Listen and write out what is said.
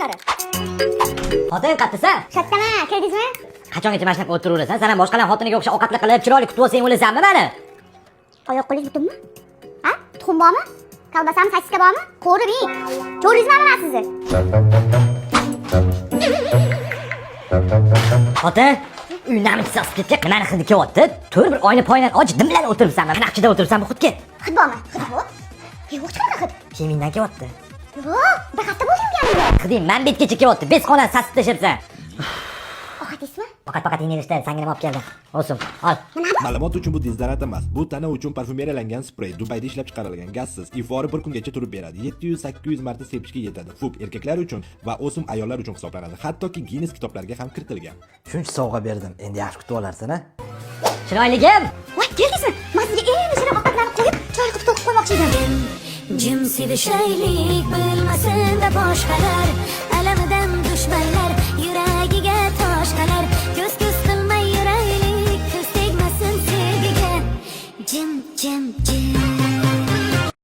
kunlari. Xotin qattisan? Shattama, kirdingizmi? Qachongacha mana shunaqa o'tiraverasan? Sen ham boshqalar xotiniga o'xshab ovqatli qilib, chiroyli kutib olsang o'lasanmi meni? Oyoq qo'lingiz butunmi? Ha? Tuxum bormi? Kolbasami, sosiska bormi? Qo'rib yeng. Ko'rdingizmi mana sizni? Xotin, uynami sasib ketgan, nimani hidi kelyapti? To'g'ri bir oyna poynadan ochidim bilan o'tiribsanmi? Qanaqchida o'tiribsanmi xudki? Hid bormi? Hid yo'q. Yo'q chiqadi hid. Kiyimingdan kelyapti. Yo'q, bir hafta bo'ldi kelganimga. Qidim, men betgacha kelyapti. Bezxonani sasib tashlabsan. Ovqatingizmi? Faqat yengilishdan sangini olib keldim. Olsun, ol. Ma'lumot uchun bu dezodorant emas. Bu tana uchun parfumeriyalangan sprey. Dubayda ishlab chiqarilgan gazsiz. Ifori bir kungacha turib beradi. 700-800 marta sepishga yetadi. Fuk erkaklar uchun va o'sim ayollar uchun hisoblanadi. Hattoki Guinness kitoblariga ham kiritilgan. Shuncha sovg'a berdim. Endi yaxshi kutib olarsan-a? Chiroyligim. Voy, keldingizmi? Men sizga eng shirin ovqatlarni qo'yib, chiroyli qilib to'qib qo'ymoqchi edim. Jim sevishaylik bilmasin-da boshqalar, alamidan dushmanlar yuragiga toshqalar, ko'z qilmay yuraylik, ko'z tegmasin sevgiga. Jim